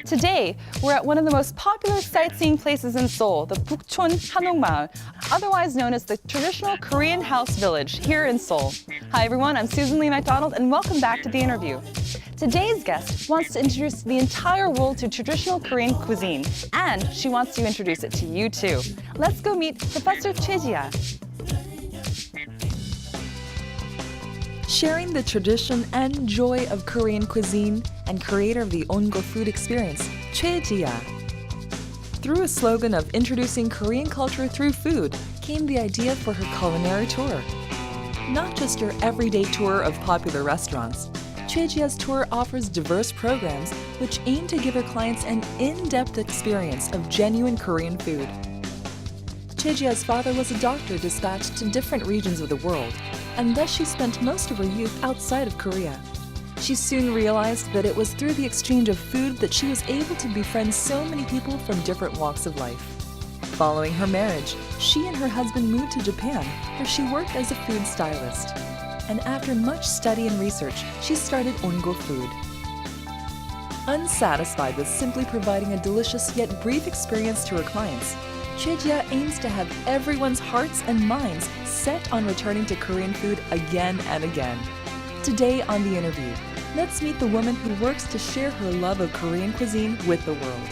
Today, we're at one of the most popular sightseeing places in Seoul, the Bukchon Hanokmaul, otherwise known as the traditional Korean house village here in Seoul. Hi everyone, I'm Susan Lee McDonald and welcome back to The Interview. Today's guest wants to introduce the entire world to traditional Korean cuisine, and she wants to introduce it to you too. Let's go meet Professor Choi Ji-ah. Sharing the tradition and joy of Korean cuisine and creator of the Ongo food experience, Choi Ji-ah. Through a slogan of introducing Korean culture through food came the idea for her culinary tour. Not just your everyday tour of popular restaurants, Choi Ji-ah's tour offers diverse programs which aim to give her clients an in-depth experience of genuine Korean food. Choi Ji-ah's father was a doctor dispatched to different regions of the world, and thus she spent most of her youth outside of Korea. She soon realized that it was through the exchange of food that she was able to befriend so many people from different walks of life. Following her marriage, she and her husband moved to Japan, where she worked as a food stylist. And after much study and research, she started Ongo Food. Unsatisfied with simply providing a delicious yet brief experience to her clients, Choi Ji-ah aims to have everyone's hearts and minds set on returning to Korean food again and again. Today on The Interview, let's meet the woman who works to share her love of Korean cuisine with the world.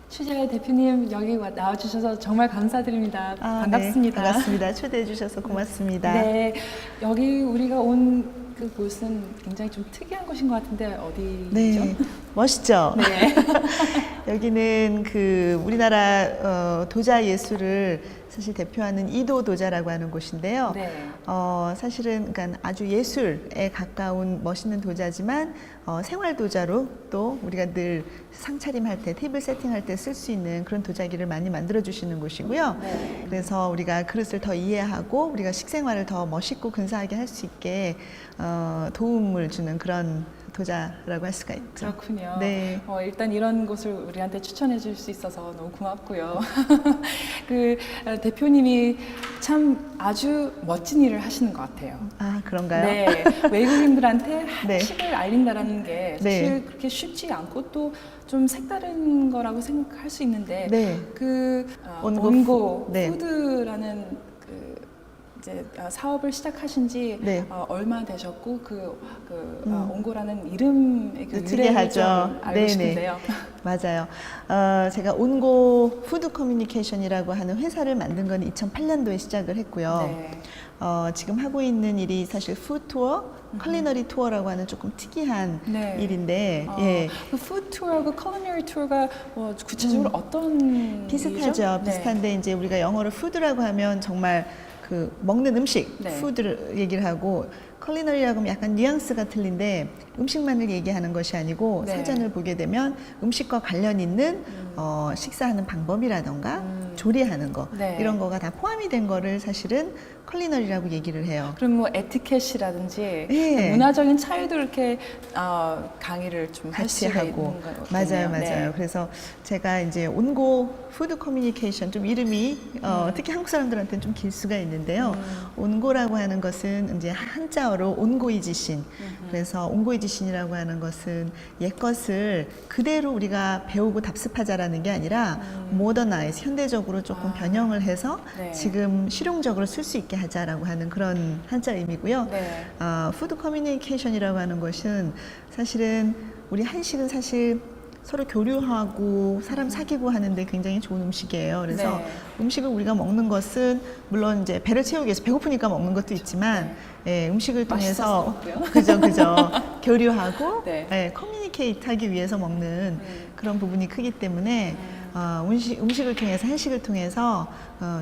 최지아 대표님 여기 나와주셔서 정말 감사드립니다. 반갑습니다. 네, 반갑습니다. 초대해 주셔서 고맙습니다. 네, 여기 우리가 온 그 곳은 굉장히 좀 특이한 곳인 것 같은데 어디죠? 네, 멋있죠? 네. 여기는 그 우리나라 도자 예술을 사실 대표하는 이도 도자라고 하는 곳인데요. 네. 사실은 그러니까 아주 예술에 가까운 멋있는 도자지만 생활 도자로 또 우리가 늘 상차림할 때, 테이블 세팅할 때 쓸 수 있는 그런 도자기를 많이 만들어 주시는 곳이고요. 네. 그래서 우리가 그릇을 더 이해하고 우리가 식생활을 더 멋있고 근사하게 할 수 있게 도움을 주는 그런 도자라고 할 수가 있죠. 그렇군요. 네. 일단 이런 곳을 우리한테 추천해 줄 수 있어서 너무 고맙고요. 그 대표님이 참 아주 멋진 일을 하시는 것 같아요. 아, 그런가요? 네, 외국인들한테 네. 한식을 알린다라는 게 사실 네. 그렇게 쉽지 않고 또 좀 색다른 거라고 생각할 수 있는데 네. 그 온고 온고 네. 푸드라는 그 이제 사업을 시작하신 지 네. 얼마 되셨고 온고라는 이름의 그 특이하죠. 유래를 좀 알고 네네. 싶은데요. 맞아요. 제가 온고 푸드 커뮤니케이션이라고 하는 회사를 만든 건 2008년도에 시작을 했고요. 네. 지금 하고 있는 일이 사실 푸드 투어, 컬리너리 투어라고 하는 조금 특이한 네. 일인데, 예. 그 푸드 투어하고 컬리너리 투어가 구체적으로 어떤 비슷하죠. 일이죠? 비슷한데 이제 우리가 영어로 푸드라고 하면 정말 그 먹는 음식, 네. 푸드를 얘기를 하고 컬리너리라고 하면 약간 뉘앙스가 틀린데 음식만을 얘기하는 것이 아니고 네. 사전을 보게 되면 음식과 관련 있는 식사하는 방법이라던가 조리하는 거 네. 이런 거가 다 포함이 된 거를 사실은 컬리너리라고 얘기를 해요. 그럼 뭐 에티켓이라든지 예. 문화적인 차이도 이렇게 강의를 좀 할 같이 수가 하고 있는 거예요. 맞아요, 맞아요. 그래서 제가 이제 온고 푸드 커뮤니케이션 좀 이름이 특히 한국 사람들한테는 좀 길 수가 있는데요. 온고라고 하는 것은 이제 한자어로 온고이지신. 그래서 온고이지신이라고 하는 것은 옛 것을 그대로 우리가 배우고 답습하자라는 게 아니라 모더나이즈 현대적으로 조금 변형을 해서 네. 지금 실용적으로 쓸 수 있게 하자라고 하는 그런 한자 의미고요. 네. 푸드 커뮤니케이션이라고 하는 것은 사실은 우리 한식은 사실 서로 교류하고 사람 사귀고 하는데 굉장히 좋은 음식이에요. 그래서 네. 음식을 우리가 먹는 것은 물론 이제 배를 채우기 위해서 배고프니까 먹는 것도 있지만 예, 음식을 통해서 맛있어서 그죠 교류하고 네. 예, 커뮤니케이트 하기 위해서 먹는 그런 부분이 크기 때문에 음식을 통해서 한식을 통해서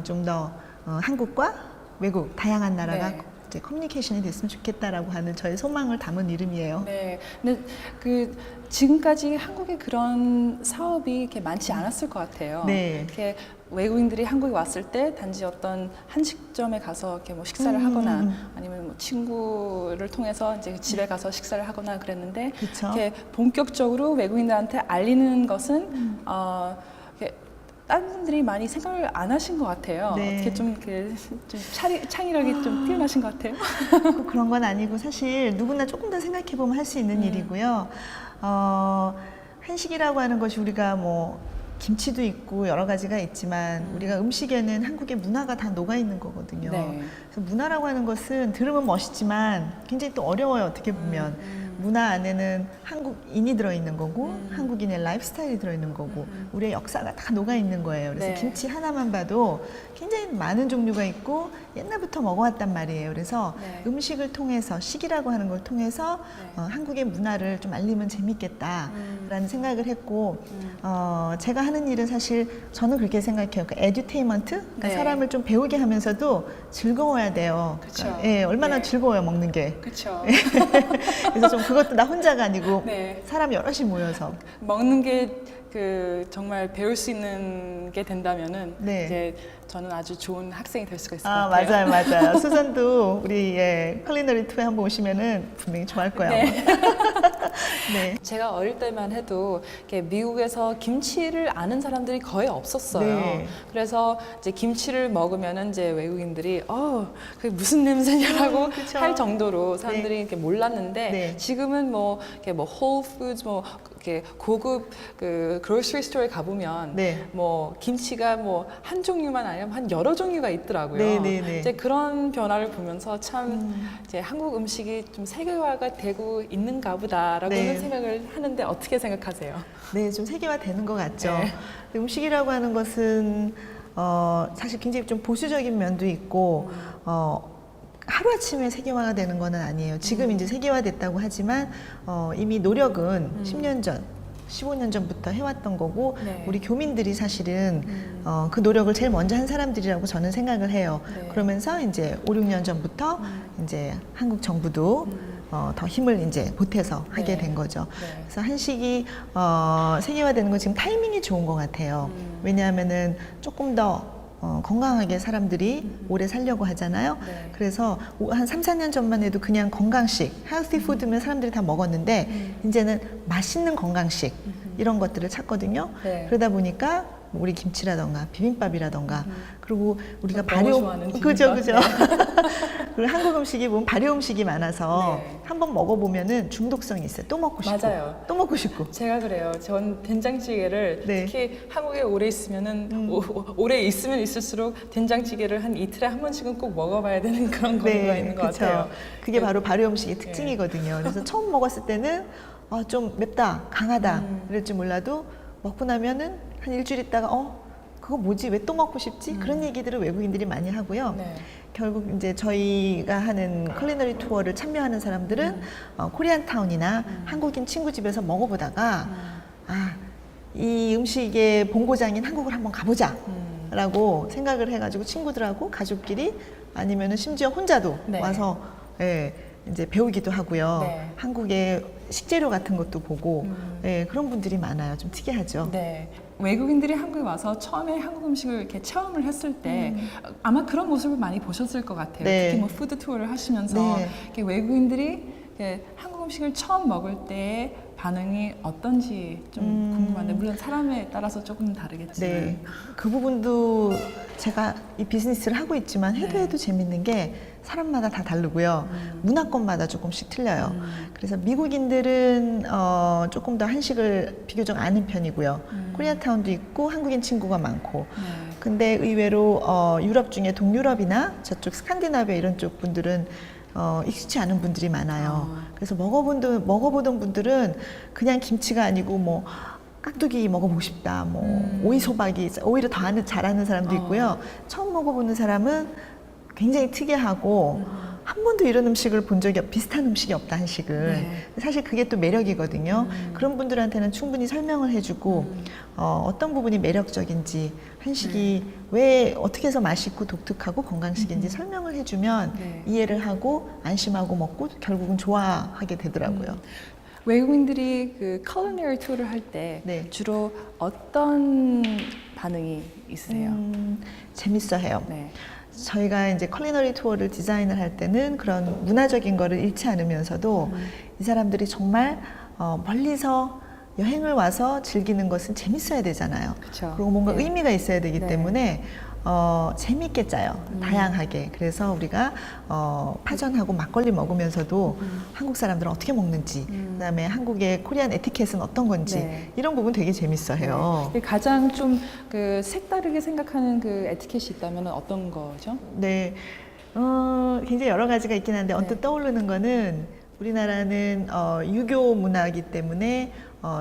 좀 더 한국과 외국 다양한 나라가 네. 이제 커뮤니케이션이 됐으면 좋겠다라고 하는 저의 소망을 담은 이름이에요. 네. 근데 그 지금까지 한국에 그런 사업이 이렇게 많지 않았을 것 같아요. 네. 이렇게 외국인들이 한국에 왔을 때 단지 어떤 한식점에 가서 이렇게 뭐 식사를 하거나 아니면 뭐 친구를 통해서 이제 집에 가서 식사를 하거나 그랬는데 그쵸. 이렇게 본격적으로 외국인들한테 알리는 것은 이렇게 다른 분들이 많이 생각을 안 하신 것 같아요. 네. 어떻게 좀 창의력이 좀 뛰어나신 것 같아요. 꼭 그런 건 아니고 사실 누구나 조금 더 생각해 보면 할 수 있는 일이고요. 한식이라고 하는 것이 우리가 뭐 김치도 있고 여러 가지가 있지만 우리가 음식에는 한국의 문화가 다 녹아 있는 거거든요. 네. 그래서 문화라고 하는 것은 들으면 멋있지만 굉장히 또 어려워요. 어떻게 보면 문화 안에는 한국인이 들어있는 거고 한국인의 라이프스타일이 들어있는 거고 우리의 역사가 다 녹아 있는 거예요. 그래서 네. 김치 하나만 봐도 굉장히 많은 종류가 있고 옛날부터 먹어왔단 말이에요. 그래서 네. 음식을 통해서 식이라고 하는 걸 통해서 네. 한국의 문화를 좀 알리면 재밌겠다라는 생각을 했고 제가 하는 일은 사실 저는 그렇게 생각해요. 그러니까 에듀테인먼트, 그러니까 네. 사람을 좀 배우게 하면서도 즐거워야 돼요. 그쵸. 그러니까, 예, 얼마나 네. 즐거워요 먹는 게. 그렇죠. 그래서 좀 그것도 나 혼자가 아니고 네. 사람 여럿이 모여서 먹는 게 정말 배울 수 있는 게 된다면은 네. 이제 저는 아주 좋은 학생이 될 수가 있을 것 같아요. 맞아요, 맞아요. 수잔도 우리 컬리너리 투에 한번 오시면은 분명히 좋아할 거예요. 네. 네. 제가 어릴 때만 해도 이렇게 미국에서 김치를 아는 사람들이 거의 없었어요. 네. 그래서 이제 김치를 먹으면은 이제 외국인들이 그게 무슨 냄새냐라고 그쵸. 할 정도로 사람들이 네. 이렇게 몰랐는데 네. 지금은 뭐 이렇게 뭐 홀푸드 뭐 이렇게 고급 그 그로서리 스토어에 가보면 네. 뭐 김치가 뭐 한 종류만 아니라 한 여러 종류가 있더라고요. 네, 네, 네. 이제 그런 변화를 보면서 참 이제 한국 음식이 좀 세계화가 되고 있는가 보다라고는 네. 생각을 하는데 어떻게 생각하세요? 네, 좀 세계화 되는 것 같죠. 네. 음식이라고 하는 것은 사실 굉장히 좀 보수적인 면도 있고 하루아침에 세계화가 되는 건 아니에요. 지금 이제 세계화됐다고 하지만 이미 노력은 10년 전, 15년 전부터 해왔던 거고 네. 우리 교민들이 사실은 그 노력을 제일 먼저 한 사람들이라고 저는 생각을 해요. 네. 그러면서 이제 5, 6년 전부터 이제 한국 정부도 더 힘을 이제 보태서 하게 네. 된 거죠. 네. 그래서 한식이 세계화되는 건 지금 타이밍이 좋은 것 같아요. 왜냐하면은 조금 더 건강하게 사람들이 오래 살려고 하잖아요. 네. 그래서 한 3, 4년 전만 해도 그냥 건강식, 헬시 푸드면 사람들이 다 먹었는데 이제는 맛있는 건강식 이런 것들을 찾거든요. 네. 그러다 보니까 뭐 우리 김치라던가 비빔밥이라던가 그리고 우리가 저 너무 좋아하는 그죠 비빔밥. 그죠. 그리고 한국 음식이 보면 발효 음식이 많아서 네. 한번 먹어보면은 중독성이 있어요. 또 먹고 싶고 맞아요. 또 먹고 싶고. 제가 그래요. 전 된장찌개를 네. 특히 한국에 오래 있으면은 오래 있으면 있을수록 된장찌개를 한 이틀에 한 번씩은 꼭 먹어봐야 되는 그런 거가 있는 것 그쵸. 같아요. 그게 네. 바로 발효 음식의 특징이거든요. 그래서 처음 먹었을 때는 좀 맵다, 강하다 이럴지 몰라도 먹고 나면은 한 일주일 있다가 그거 뭐지? 왜 또 먹고 싶지? 그런 얘기들을 외국인들이 많이 하고요. 네. 결국 이제 저희가 하는 컬리너리 투어를 참여하는 사람들은 코리안타운이나 한국인 친구 집에서 먹어보다가 이 음식의 본고장인 한국을 한번 가보자 라고 생각을 해가지고 친구들하고 가족끼리 아니면은 심지어 혼자도 네. 와서 이제 배우기도 하고요. 네. 한국의 식재료 같은 것도 보고 그런 분들이 많아요. 좀 특이하죠. 네. 외국인들이 한국에 와서 처음에 한국 음식을 이렇게 체험을 했을 때 아마 그런 모습을 많이 보셨을 것 같아요. 네. 특히 뭐 푸드 투어를 하시면서 네. 이렇게 외국인들이 이렇게 한국 음식을 처음 먹을 때 반응이 어떤지 좀 궁금한데 물론 사람에 따라서 조금 다르겠지만 네, 그 부분도 제가 이 비즈니스를 하고 있지만 해도 재밌는 게 사람마다 다 다르고요. 문화권마다 조금씩 틀려요. 그래서 미국인들은 조금 더 한식을 비교적 아는 편이고요. 코리아타운도 있고 한국인 친구가 많고. 네. 근데 의외로 유럽 중에 동유럽이나 저쪽 스칸디나비아 이런 쪽 분들은 익숙치 않은 분들이 많아요. 그래서 먹어보던 분들은 그냥 김치가 아니고 뭐 깍두기 먹어보고 싶다, 뭐 오이 소박이 오히려 더 잘하는 사람도 있고요. 처음 먹어보는 사람은 굉장히 특이하고 한 번도 이런 음식을 본 적이 비슷한 음식이 없다 한식을. 네. 사실 그게 또 매력이거든요. 그런 분들한테는 충분히 설명을 해주고 어떤 부분이 매력적인지 한식이 왜 어떻게 해서 맛있고 독특하고 건강식인지 설명을 해주면 네. 이해를 하고 안심하고 먹고 결국은 좋아하게 되더라고요. 외국인들이 그 컬리너리 투어를 할 때 네. 주로 어떤 반응이 있으세요? 재밌어해요. 네. 저희가 이제 컬리너리 투어를 디자인을 할 때는 그런 문화적인 거를 잃지 않으면서도 이 사람들이 정말 멀리서 여행을 와서 즐기는 것은 재밌어야 되잖아요. 그쵸. 그리고 뭔가 네. 의미가 있어야 되기 네. 때문에 재밌게 짜요. 다양하게. 그래서 우리가 파전하고 막걸리 먹으면서도 한국 사람들은 어떻게 먹는지, 그다음에 한국의 코리안 에티켓은 어떤 건지 네. 이런 부분 되게 재밌어해요. 네. 가장 좀 그 색다르게 생각하는 그 에티켓이 있다면 어떤 거죠? 네, 굉장히 여러 가지가 있긴 한데 언뜻 네. 떠오르는 거는 우리나라는 유교 문화이기 때문에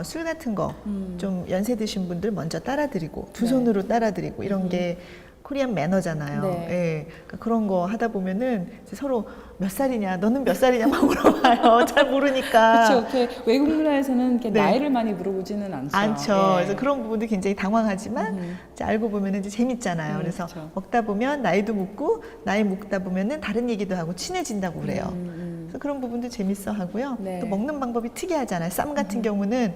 술 같은 거 좀 연세 드신 분들 먼저 따라드리고 두 네. 손으로 따라드리고 이런 게 코리안 매너잖아요. 네. 예, 그러니까 그런 거 하다 보면은 이제 서로 몇 살이냐, 너는 몇 살이냐 막 물어봐요. 잘 모르니까. 그렇죠. 이렇게 외국 문화에서는 이렇게 네. 나이를 많이 물어보지는 않죠. 않죠. 예. 그래서 그런 부분도 굉장히 당황하지만 이제 알고 보면 이제 재밌잖아요. 그래서 그렇죠. 먹다 보면 나이도 묻고 나이 묻다 보면은 다른 얘기도 하고 친해진다고 그래요. 그래서 그런 부분도 재밌어 하고요. 네. 또 먹는 방법이 특이하잖아요. 쌈 같은 경우는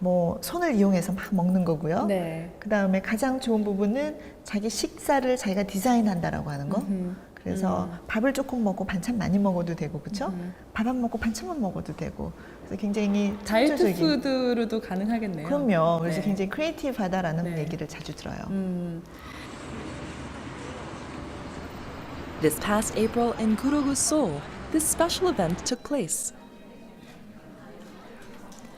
뭐 손을 이용해서 막 먹는 거고요. 네. 그 다음에 가장 좋은 부분은 자기 식사를 자기가 디자인한다라고 하는 거. 그래서 밥을 조금 먹고 반찬 많이 먹어도 되고, 그렇죠? 밥 안 먹고 반찬만 먹어도 되고. 그래서 굉장히 다이어트 창조적인. 푸드로도 가능하겠네요. 그럼요. 그래서 네. 굉장히 크리에이티브하다라는 네. 얘기를 자주 들어요. This past April in Kurogu, Seoul, this special event took place.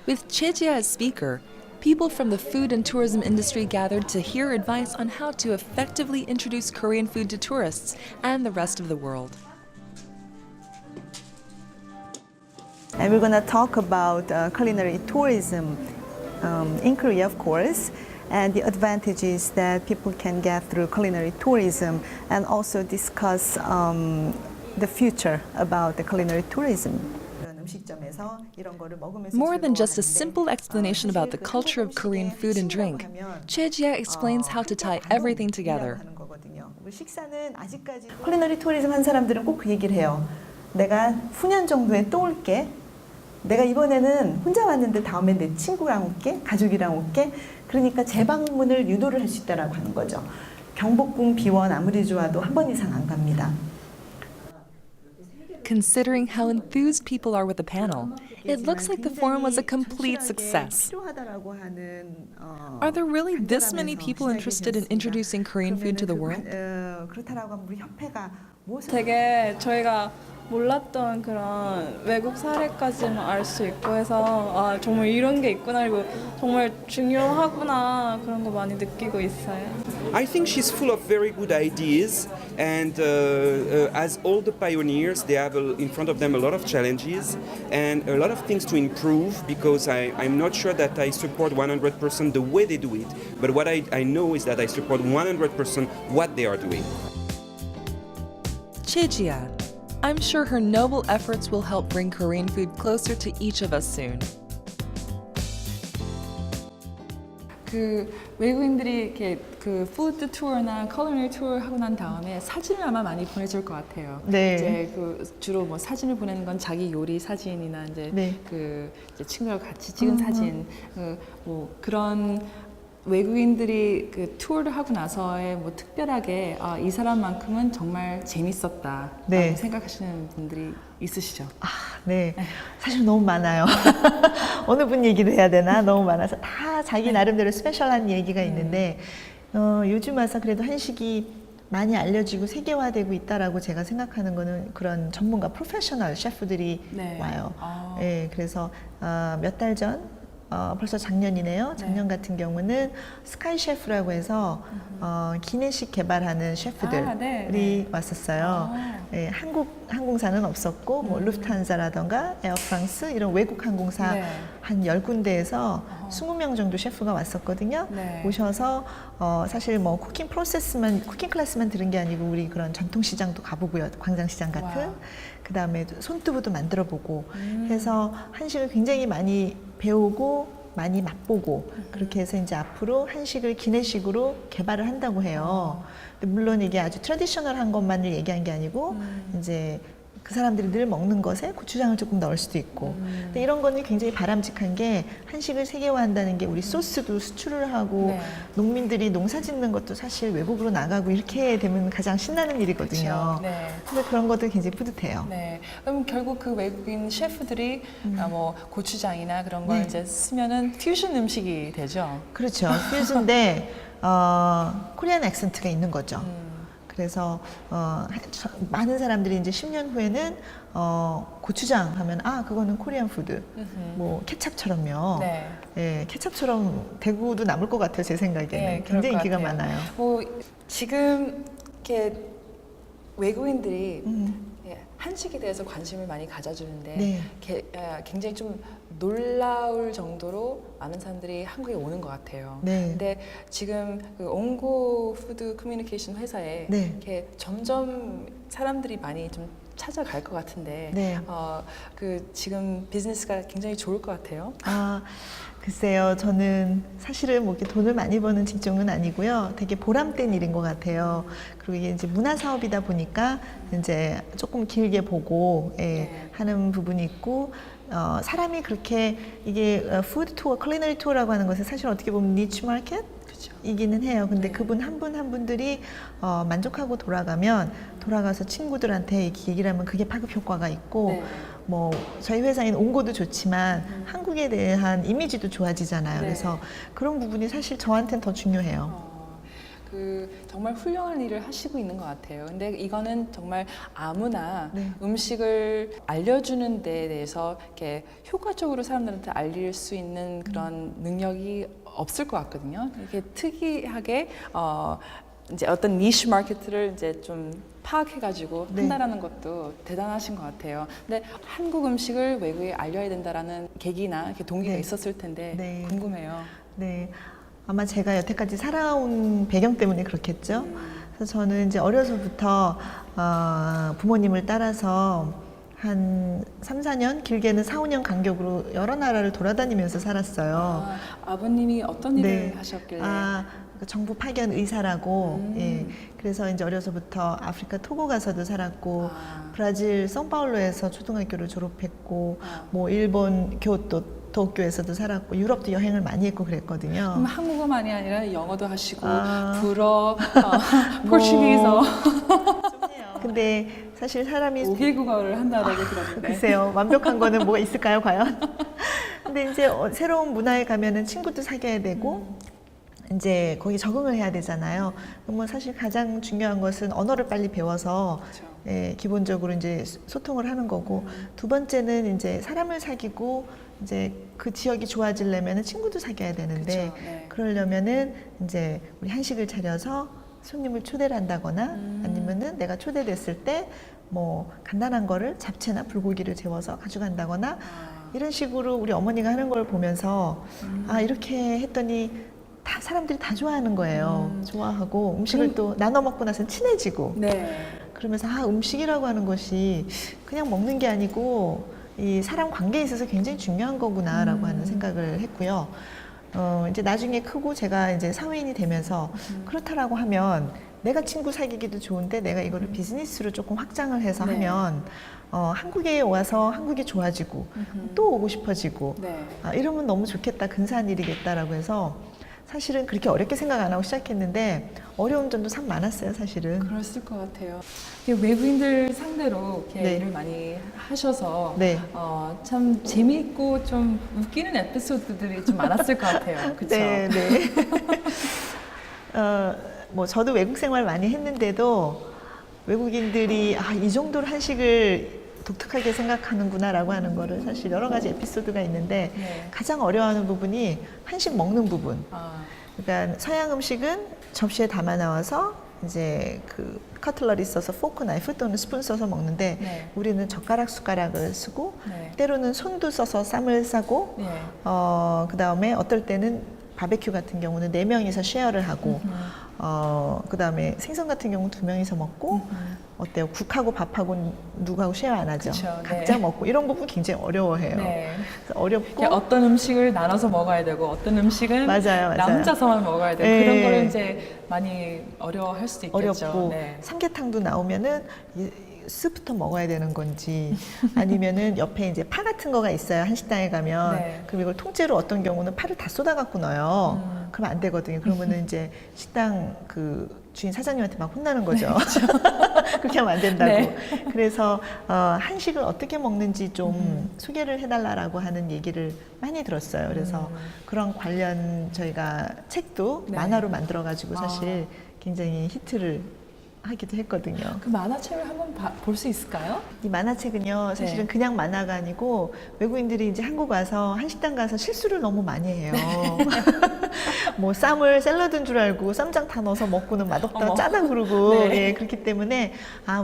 With Chejia as speaker, people from the food and tourism industry gathered to hear advice on how to effectively introduce Korean food to tourists and the rest of the world. And we're going to talk about culinary tourism in Korea, of course, and the advantages that people can get through culinary tourism, and also discuss the future about the culinary tourism. More than just a simple explanation about the culture of Korean food and drink, Chejia explains how to tie everything together. 컬리너리 투어리즘 한 사람들은 꼭 그 얘기를 해요. 내가 후년 정도에 또 올게. 내가 이번에는 혼자 왔는데 다음에 내 친구랑 올게, 가족이랑 올게. 그러니까 재방문을 유도를 할 수 있다라고 하는 거죠. 경복궁 비원 아무리 좋아도 한 번 이상 안 갑니다. Considering how enthused people are with the panel, it looks like the forum was a complete success. Are there really this many people interested in introducing Korean food to the world? 그렇다라고 하면 우리 협회가 되게 저희가 몰랐던 그런 외국 사례까지만 알 수 있고 해서 아 정말 이런 게 있구나 그리고 정말 중요하구나 그런 거 많이 느끼고 있어요. I think she's full of very good ideas, and as all the pioneers, they have in front of them a lot of challenges and a lot of things to improve, because I'm not sure that I support 100% the way they do it, but what I know is that I support 100% what they are doing. Chejia. I'm sure her noble efforts will help bring Korean food closer to each of us soon. 그 외국인들이 이렇게 그 푸드 투어나 컬러리 투어 하고 난 다음에 사진을 아마 많이 보내줄 것 같아요. 네. 이제 그 주로 뭐 사진을 보내는 건 자기 요리 사진이나 이제 네. 그 이제 친구랑 같이 찍은 사진, 뭐 그런 외국인들이 그 투어를 하고 나서에 뭐 특별하게 아, 이 사람만큼은 정말 재밌었다라고 네. 생각하시는 분들이 있으시죠? 네, 사실 너무 많아요. 어느 분 얘기를 해야 되나 너무 많아서 다 자기 나름대로 스페셜한 얘기가 있는데 요즘 와서 그래도 한식이 많이 알려지고 세계화되고 있다라고 제가 생각하는 거는 그런 전문가 프로페셔널 셰프들이 네. 와요. 아. 네, 그래서 몇 달 전 벌써 작년이네요. 작년 같은 경우는 스카이 셰프라고 해서 기내식 개발하는 셰프들이 아, 네, 네. 왔었어요. 예, 항공사는 없었고 뭐 루프탄자라던가 에어프랑스 이런 외국 항공사 네. 한 10군데에서 20명 정도 셰프가 왔었거든요. 네. 오셔서 사실 뭐 쿠킹 클래스만 들은 게 아니고 우리 그런 전통시장도 가보고요. 광장시장 같은. 와우. 그다음에 손두부도 만들어보고 해서 한식을 굉장히 많이 배우고 많이 맛보고 그렇게 해서 이제 앞으로 한식을 기내식으로 개발을 한다고 해요. 근데 물론 이게 아주 트래디셔널한 것만을 얘기한 게 아니고 이제 그 사람들이 늘 먹는 것에 고추장을 조금 넣을 수도 있고. 근데 이런 거는 굉장히 바람직한 게 한식을 세계화한다는 게 우리 소스도 수출을 하고 네. 농민들이 농사 짓는 것도 사실 외국으로 나가고 이렇게 되면 가장 신나는 일이거든요. 그렇죠. 네. 그래서 그런 것도 굉장히 뿌듯해요. 네. 그럼 결국 그 외국인 셰프들이 뭐 고추장이나 그런 걸 네. 이제 쓰면은 퓨전 음식이 되죠. 그렇죠. 퓨즈인데 코리안 액센트가 있는 거죠. 그래서 많은 사람들이 이제 10년 후에는 고추장 하면 그거는 코리안 푸드, 뭐 케찹처럼요. 네. 예, 케찹처럼 대구도 남을 것 같아요, 제 생각에는. 네, 그럴 굉장히 것 인기가 같아요. 많아요. 뭐 지금 이렇게 외국인들이 음. 예, 한식에 대해서 관심을 많이 가져주는데 네. 굉장히 좀 놀라울 정도로 많은 사람들이 한국에 오는 것 같아요. 네. 근데 지금 그 옹고 푸드 커뮤니케이션 회사에 네. 이렇게 점점 사람들이 많이 좀 찾아갈 것 같은데 네. 그 지금 비즈니스가 굉장히 좋을 것 같아요. 글쎄요, 저는 사실은 뭐 이렇게 돈을 많이 버는 직종은 아니고요. 되게 보람된 일인 것 같아요. 그리고 이게 이제 문화 사업이다 보니까 이제 조금 길게 보고 하는 부분이 있고, 사람이 그렇게 이게 푸드 투어, 컬리너리 투어라고 하는 것은 사실 어떻게 보면 니치 마켓? 이기는 해요. 근데 그분 한 분 한 분들이 만족하고 돌아가서 친구들한테 얘기를 하면 그게 파급 효과가 있고, 네. 뭐 저희 회사인 옹고도 좋지만 한국에 대한 이미지도 좋아지잖아요. 네. 그래서 그런 부분이 사실 저한테는 더 중요해요. 그 정말 훌륭한 일을 하시고 있는 것 같아요. 근데 이거는 정말 아무나 네. 음식을 알려주는 데에 대해서 이렇게 효과적으로 사람들한테 알릴 수 있는 그런 능력이 없을 것 같거든요. 이렇게 특이하게 이제 어떤 니쉬 마켓을 이제 좀 파악해가지고 네. 한다라는 것도 대단하신 것 같아요. 근데 한국 음식을 외국에 알려야 된다라는 계기나 이렇게 동기가 네. 있었을 텐데 네. 궁금해요. 네. 아마 제가 여태까지 살아온 배경 때문에 그렇겠죠. 그래서 저는 이제 어려서부터 부모님을 따라서 한 3, 4년, 길게는 4, 5년 간격으로 여러 나라를 돌아다니면서 살았어요. 아버님이 어떤 일을 네. 하셨길래? 그 정부 파견 의사라고. 예. 그래서 이제 어려서부터 아프리카 토고 가서도 살았고, 브라질 성파울로에서 초등학교를 졸업했고, 뭐 일본 교토 도쿄에서도 살았고, 유럽도 여행을 많이 했고 그랬거든요. 그럼 한국어만이 아니라 영어도 하시고 뭐. 불어, 포르투기에서 근데 사실 사람이 5개국어를 한다고 들었는데. 글쎄요, 완벽한 거는 뭐가 있을까요, 과연? 근데 이제 새로운 문화에 가면은 친구도 사귀어야 되고, 이제 거기 적응을 해야 되잖아요. 그러면 사실 가장 중요한 것은 언어를 빨리 배워서 예, 기본적으로 이제 소통을 하는 거고, 두 번째는 이제 사람을 사귀고 이제 그 지역이 좋아지려면 친구도 사귀어야 되는데, 그쵸, 네. 그러려면은 이제 우리 한식을 차려서 손님을 초대를 한다거나 아니면은 내가 초대됐을 때 뭐 간단한 거를 잡채나 불고기를 재워서 가져간다거나 이런 식으로 우리 어머니가 하는 걸 보면서 이렇게 했더니 다 사람들이 다 좋아하는 거예요. 좋아하고 음식을 또 나눠 먹고 나서는 친해지고 네. 그러면서 음식이라고 하는 것이 그냥 먹는 게 아니고 이 사람 관계에 있어서 굉장히 중요한 거구나라고 하는 생각을 했고요. 이제 나중에 크고 제가 이제 사회인이 되면서 그렇다라고 하면 내가 친구 사귀기도 좋은데 내가 이거를 비즈니스로 조금 확장을 해서 네. 하면 한국에 와서 한국이 좋아지고 또 오고 싶어지고 네. 이러면 너무 좋겠다, 근사한 일이겠다라고 해서 사실은 그렇게 어렵게 생각 안 하고 시작했는데 어려운 점도 참 많았어요, 사실은. 그랬을 것 같아요. 외국인들 상대로 이렇게 네. 일을 많이 하셔서 네. 참 재미있고 좀 웃기는 에피소드들이 좀 많았을 것 같아요. 그렇죠? 네, 네. 뭐 저도 외국 생활 많이 했는데도 외국인들이 이 정도로 한식을 독특하게 생각하는구나라고 하는 거를 사실 여러 가지 에피소드가 있는데 네. 가장 어려워하는 부분이 한식 먹는 부분. 그러니까 서양 음식은 접시에 담아 나와서 이제 그 커틀러리 써서 포크 나이프 또는 스푼 써서 먹는데 네. 우리는 젓가락 숟가락을 쓰고 네. 때로는 손도 써서 쌈을 싸고 네. 그 다음에 어떨 때는 바베큐 같은 경우는 4명이서 쉐어를 하고 그다음에 생선 같은 경우는 2명이서 먹고 어때요? 국하고 밥하고 누구하고 쉐어 안 하죠? 그쵸, 네. 각자 먹고 이런 부분 굉장히 어려워해요. 네. 그래서 어렵고 이렇게 어떤 음식을 나눠서 먹어야 되고 어떤 음식은 맞아요, 나 맞아요. 혼자서만 먹어야 되고 네. 그런 거를 이제 많이 어려워할 수도 있겠죠. 어렵고 네. 삼계탕도 나오면은 스프부터 먹어야 되는 건지 아니면은 옆에 이제 파 같은 거가 있어요. 한식당에 가면 네. 그럼 이걸 통째로 어떤 경우는 파를 다 쏟아 갖고 넣어요. 그러면 안 되거든요. 그러면은 이제 식당 그 주인 사장님한테 막 혼나는 거죠. 그렇게 하면 안 된다고. 네. 그래서 한식을 어떻게 먹는지 좀 소개를 해달라고 하는 얘기를 많이 들었어요. 그래서 그런 관련 저희가 책도 네. 만화로 만들어가지고 사실 굉장히 히트를 하기도 했거든요. 그 만화책을 한번 볼 수 있을까요? 이 만화책은요, 사실은 네. 그냥 만화가 아니고 외국인들이 이제 한국 와서 한식당 가서 실수를 너무 많이 해요. 뭐 쌈을 샐러드인 줄 알고 쌈장 다 넣어서 먹고는 맛없다, 어머. 짜다 그러고 네. 예, 그렇기 때문에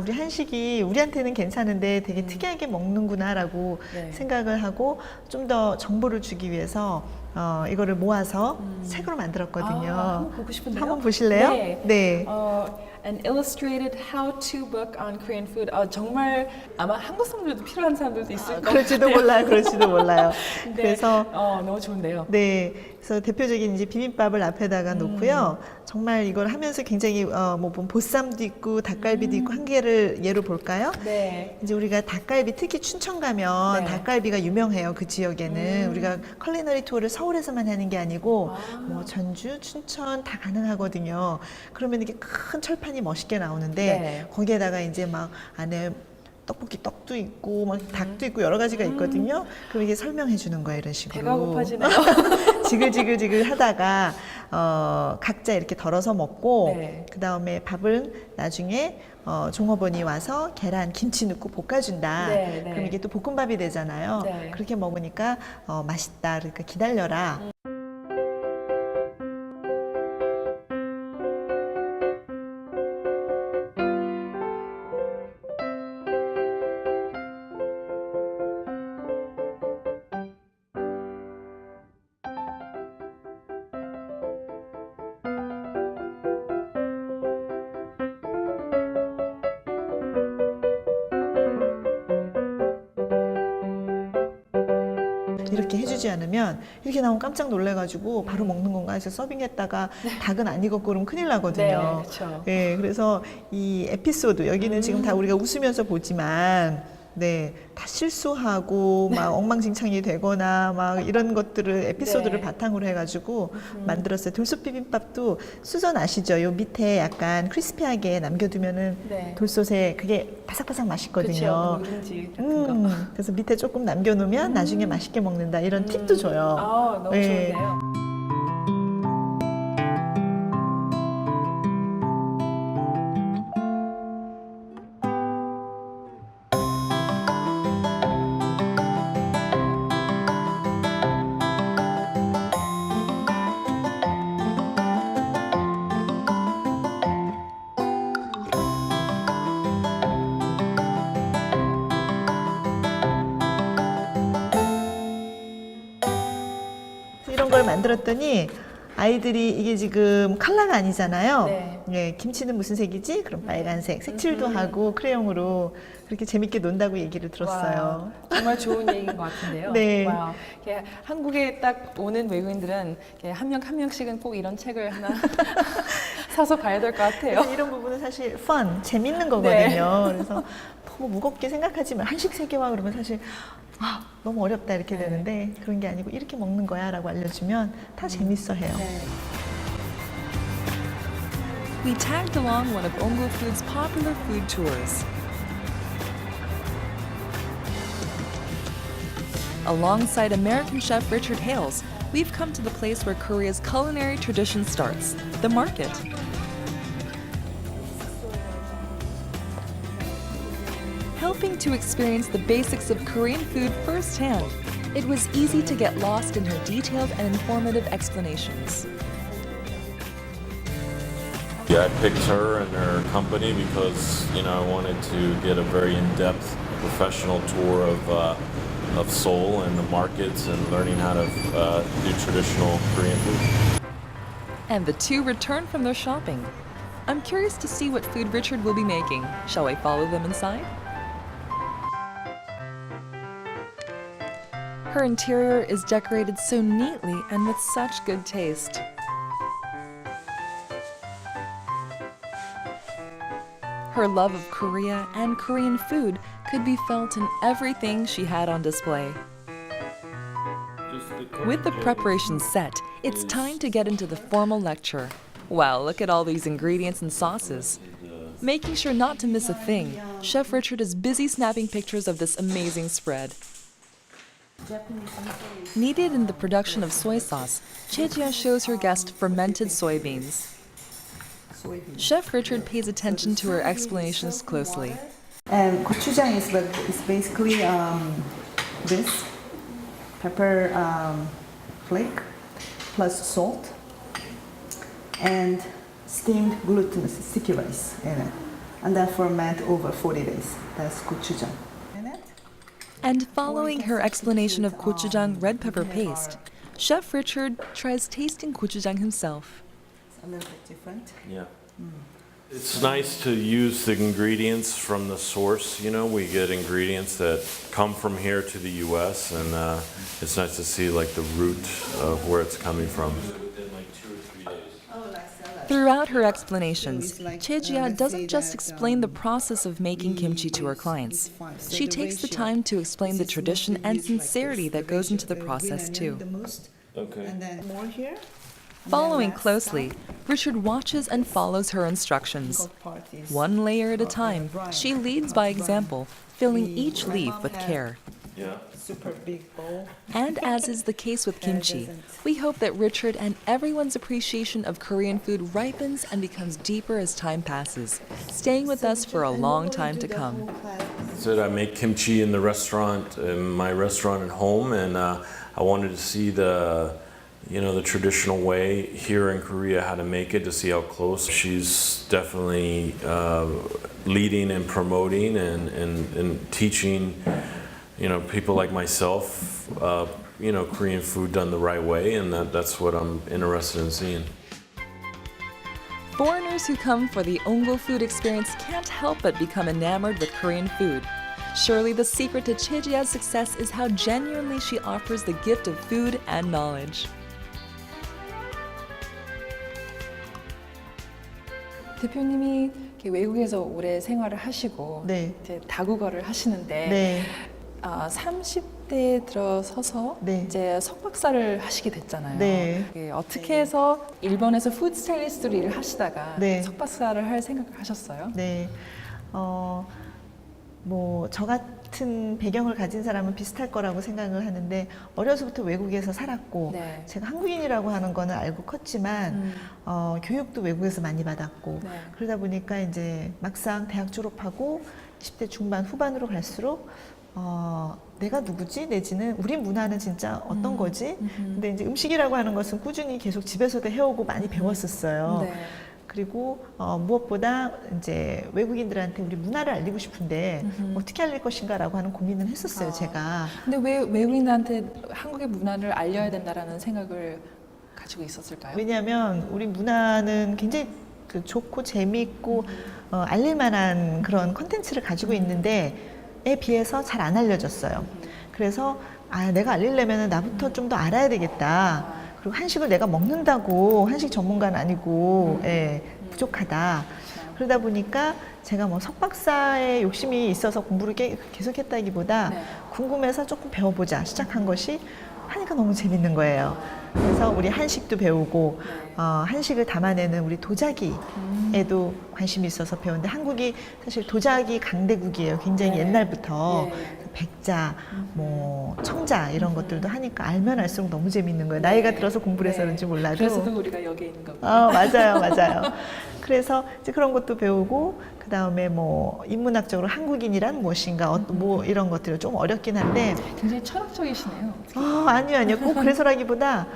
우리 한식이 우리한테는 괜찮은데 되게 특이하게 먹는구나라고 네. 생각을 하고 좀 더 정보를 주기 위해서 이거를 모아서 책으로 만들었거든요. 한번 보고 싶은데요. 한번 보실래요? 네. 네. An illustrated how-to book on Korean food. 정말 아마 한국 사람들도 필요한 사람들도 있을 것 같아요. 그럴지도 몰라요. 그럴지도 몰라요. 근데, 그래서 너무 좋은데요. 네, 그래서 대표적인 이제 비빔밥을 앞에다가 놓고요. 정말 이걸 하면서 굉장히 뭐 보쌈도 있고 닭갈비도 있고 한 개를 예로 볼까요? 네. 이제 우리가 닭갈비 특히 춘천 가면 네. 닭갈비가 유명해요. 그 지역에는 우리가 컬리너리 투어를 서울에서만 하는 게 아니고 뭐 전주, 춘천 다 가능하거든요. 그러면 이렇게 큰 철판이 멋있게 나오는데 네. 거기에다가 이제 막 안에 떡볶이 떡도 있고 막 닭도 있고 여러 가지가 있거든요. 그럼 이게 설명해 주는 거예요, 이런 식으로. 배가 고파지네요. 지글지글 하다가 각자 이렇게 덜어서 먹고 네. 그 다음에 밥은 나중에 종업원이 와서 계란, 김치 넣고 볶아준다. 네, 네. 그럼 이게 또 볶음밥이 되잖아요. 네. 그렇게 먹으니까 맛있다. 그러니까 기다려라. 이렇게 해주지 않으면 이렇게 나오면 깜짝 놀래가지고 바로 먹는 건가 해서 서빙했다가 닭은 안 익었고 그러면 큰일 나거든요. 네, 그렇죠. 네, 그래서 이 에피소드 여기는 지금 다 우리가 웃으면서 보지만 네, 다 실수하고 막 엉망진창이 되거나 막 이런 것들을 에피소드를 네. 바탕으로 해가지고 만들었어요. 돌솥 비빔밥도 수전 아시죠? 요 밑에 약간 크리스피하게 남겨두면은 네. 돌솥에 그게 바삭바삭 맛있거든요. 그렇죠. 누룽지 같은 거. 그래서 밑에 조금 남겨놓으면 나중에 맛있게 먹는다 이런 팁도 줘요. 너무 네. 좋은데요. 이런 걸 만들었더니 아이들이 이게 지금 컬러가 아니잖아요. 네. 예, 김치는 무슨 색이지? 그럼 빨간색. 색칠도 하고 크레용으로 그렇게 재밌게 논다고 얘기를 들었어요. 와, 정말 좋은 얘기인 것 같은데요. 네. 와, 이렇게 한국에 딱 오는 외국인들은 한 명 한 명씩은 꼭 이런 책을 하나 사서 봐야 될 것 같아요. 그래서 이런 부분은 사실 재밌는 거거든요. 그래서 너무 무겁게 생각하지 말 한식 세계화 그러면 사실 너무 어렵다 이렇게 되는데 그런 게 아니고 이렇게 먹는 거야라고 알려주면 다 재밌어 해요. 네. We tagged along one of Ongo Food's popular food tours. Alongside American chef Richard Hales, we've come to the place where Korea's culinary tradition starts, the market. Helping to experience the basics of Korean food firsthand, it was easy to get lost in her detailed and informative explanations. Yeah, I picked her and her company because I wanted to get a very in-depth professional tour of Seoul and the markets and learning how to do traditional Korean food. And the two return from their shopping. I'm curious to see what food Richard will be making. Shall I follow them inside? Her interior is decorated so neatly and with such good taste. Her love of Korea and Korean food could be felt in everything she had on display. With the preparations set, it's time to get into the formal lecture. Wow, look at all these ingredients and sauces. Making sure not to miss a thing, Chef Richard is busy snapping pictures of this amazing spread. Needed in the production of soy sauce, Chejia shows her guest fermented soybeans. Chef Richard pays attention to her explanations closely. And gochujang is basically this pepper flake plus salt and steamed glutinous sticky rice in it, and then ferment over 40 days. That's gochujang. And following her explanation of gochujang red pepper paste, Chef Richard tries tasting gochujang himself. A little bit different. Yeah. It's nice to use the ingredients from the source. You know, we get ingredients that come from here to the U.S. and it's nice to see like the root of where it's coming from. Throughout her explanations, Chejia doesn't just explain the process of making kimchi to her clients. She takes the time to explain the tradition and sincerity that goes into the process too. Okay. And then more here. Following closely, Richard watches and follows her instructions. One layer at a time, she leads by example, filling each leaf with care. Yeah. Super big bowl. And as is the case with kimchi, we hope that Richard and everyone's appreciation of Korean food ripens and becomes deeper as time passes, staying with us for a long time to come. So I make kimchi in the restaurant, in my restaurant at home, and I wanted to see the traditional way here in Korea, how to make it, to see how close. She's definitely leading and promoting and teaching, people like myself, Korean food done the right way, and that's what I'm interested in seeing. Foreigners who come for the Onggo food experience can't help but become enamored with Korean food. Surely the secret to Chejia's success is how genuinely she offers the gift of food and knowledge. 대표님이 이렇게 외국에서 오래 생활을 하시고 네. 이제 다국어를 하시는데 네. 30대에 들어서서 네. 이제 석박사를 하시게 됐잖아요. 네. 이게 어떻게 해서 일본에서 푸드 스타일리스트로 일을 하시다가 네. 석박사를 할 생각을 하셨어요? 네. 저 같은 배경을 가진 사람은 비슷할 거라고 생각을 하는데, 어려서부터 외국에서 살았고, 네. 제가 한국인이라고 하는 거는 알고 컸지만, 교육도 외국에서 많이 받았고, 네. 그러다 보니까 이제 막상 대학 졸업하고 20대 중반 후반으로 갈수록, 내가 누구지? 내지는 우리 문화는 진짜 어떤 거지? 근데 이제 음식이라고 하는 것은 꾸준히 계속 집에서도 해오고 많이 배웠었어요. 네. 그리고 무엇보다 이제 외국인들한테 우리 문화를 알리고 싶은데 어떻게 알릴 것인가라고 하는 고민을 했었어요, 제가. 근데 왜 외국인한테 한국의 문화를 알려야 된다라는 생각을 가지고 있었을까요? 왜냐하면 우리 문화는 굉장히 좋고 재미있고 알릴 만한 그런 콘텐츠를 가지고 있는데 에 비해서 잘 안 알려졌어요. 그래서 내가 알리려면 나부터 좀 더 알아야 되겠다. 그리고 한식을 내가 먹는다고 한식 전문가는 아니고 부족하다. 그러다 보니까 제가 뭐 석박사의 욕심이 있어서 공부를 계속했다기보다 네. 궁금해서 조금 배워보자 시작한 것이 하니까 너무 재밌는 거예요. 그래서 우리 한식도 배우고 한식을 담아내는 우리 도자기에도 관심이 있어서 배웠는데, 한국이 사실 도자기 강대국이에요. 굉장히 네. 옛날부터. 네. 백자, 청자 이런 것들도 하니까 알면 알수록 너무 재밌는 거예요. 나이가 들어서 공부를 해서 그런지 몰라도. 그래서도 우리가 여기에 있는 거고. 맞아요. 그래서 이제 그런 것도 배우고, 그 다음에 인문학적으로 한국인이란 무엇인가, 이런 것들이 좀 어렵긴 한데. 굉장히 철학적이시네요. 아니요. 꼭 그래서라기보다